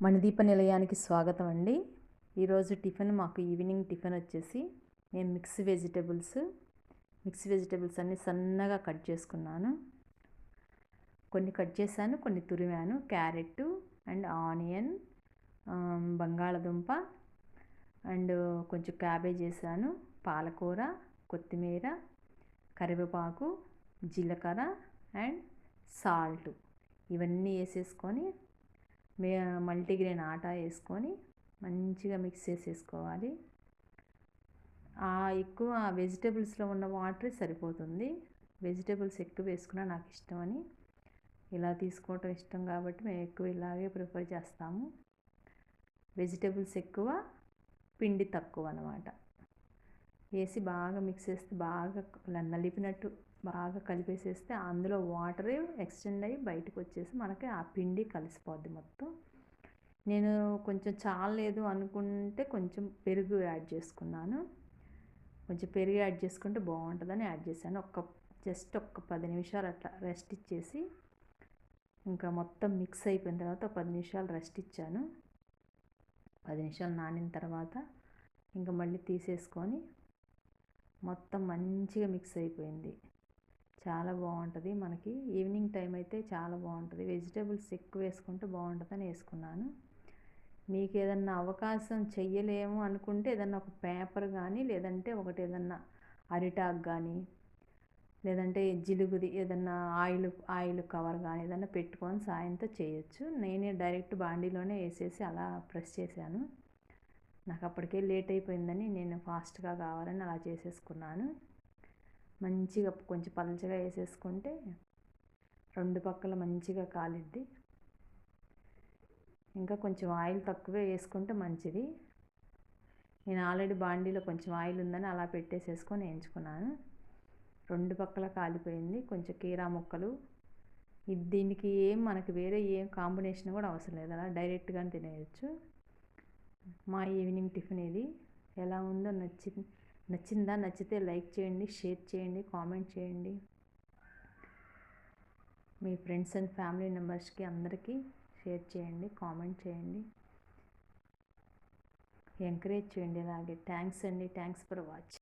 మణిదీప నిలయానికి స్వాగతం అండి. ఈరోజు టిఫిన్ మాకు ఈవినింగ్ టిఫిన్ వచ్చేసి నేను మిక్స్ వెజిటేబుల్స్ అన్నీ సన్నగా కట్ చేసుకున్నాను. కొన్ని కట్ చేశాను, కొన్ని తురిమాను. క్యారెట్ అండ్ ఆనియన్, బంగాళదుంప అండ్ కొంచెం క్యాబేజ్ వేసాను. పాలకూర, కొత్తిమీర, కరివేపాకు, జీలకర్ర అండ్ సాల్ట్ ఇవన్నీ వేసేసుకొని మల్టీగ్రెయిన్ ఆటా వేసుకొని మంచిగా మిక్స్ చేసేసుకోవాలి. ఎక్కువ వెజిటేబుల్స్లో ఉన్న వాటరే సరిపోతుంది. వెజిటేబుల్స్ ఎక్కువ వేసుకున్నా నాకు ఇష్టమని ఇలా తీసుకోవటం ఇష్టం కాబట్టి మేము ఎక్కువ ఇలాగే ప్రిఫర్ చేస్తాము. వెజిటేబుల్స్ ఎక్కువ, పిండి తక్కువ అన్నమాట. వేసి బాగా మిక్స్ చేస్తే బాగా నలిపినట్టు బాగా కలిపేసేస్తే అందులో వాటరే ఎక్స్టెండ్ అయ్యి బయటకు వచ్చేసి మనకి ఆ పిండి కలిసిపోద్ది మొత్తం. నేను కొంచెం చాలలేదు అనుకుంటే కొంచెం పెరుగు యాడ్ చేసుకున్నాను. కొంచెం పెరుగు యాడ్ చేసుకుంటే బాగుంటుందని యాడ్ చేశాను. జస్ట్ ఒక 10 నిమిషాలు అట్లా రెస్ట్ ఇచ్చేసి ఇంకా మొత్తం మిక్స్ అయిపోయిన తర్వాత ఒక 10 నిమిషాలు రెస్ట్ ఇచ్చాను. 10 నిమిషాలు నానిన తర్వాత ఇంకా మళ్ళీ తీసేసుకొని మొత్తం మంచిగా మిక్స్ అయిపోయింది. చాలా బాగుంటుంది మనకి. ఈవినింగ్ టైం అయితే చాలా బాగుంటుంది. వెజిటేబుల్స్ ఎక్కువ వేసుకుంటే బాగుంటుందని వేసుకున్నాను. మీకు ఏదన్నా అవకాశం చెయ్యలేము అనుకుంటే ఏదన్నా ఒక పేపర్ కానీ, లేదంటే ఒకటి ఏదన్నా అరిటాక్ కానీ, లేదంటే జిలుగుది ఏదన్నా ఆయిల్ కవర్ కానీ ఏదన్నా పెట్టుకొని సాయంతో చేయొచ్చు. నేనే డైరెక్ట్ బాండీలోనే వేసేసి అలా ప్రెస్ చేశాను. నాకు అప్పటికే లేట్ అయిపోయిందని నేను ఫాస్ట్గా కావాలని అలా చేసేసుకున్నాను. మంచిగా కొంచెం పలచగా వేసేసుకుంటే రెండు పక్కల మంచిగా కాలిద్ది. ఇంకా కొంచెం ఆయిల్ తక్కువే వేసుకుంటే మంచిది. నేను ఆల్రెడీ బాండీలో కొంచెం ఆయిల్ ఉందని అలా పెట్టేసేసుకొని వేయించుకున్నాను. రెండు పక్కల కాలిపోయింది. కొంచెం కీరా ముక్కలు, దీనికి మనకి వేరే ఏం కాంబినేషన్ కూడా అవసరం లేదు, అలా డైరెక్ట్గా తినేయచ్చు. మా ఈవినింగ్ టిఫిన్ ఇది. ఎలా ఉందో నచ్చిందా? నచ్చితే లైక్ చేయండి, షేర్ చేయండి, కామెంట్ చేయండి. మీ ఫ్రెండ్స్ అండ్ ఫ్యామిలీ మెంబర్స్కి అందరికీ షేర్ చేయండి, కామెంట్ చేయండి, ఎంకరేజ్ చేయండి. అలాగే థ్యాంక్స్ అండి. Thanks for watching.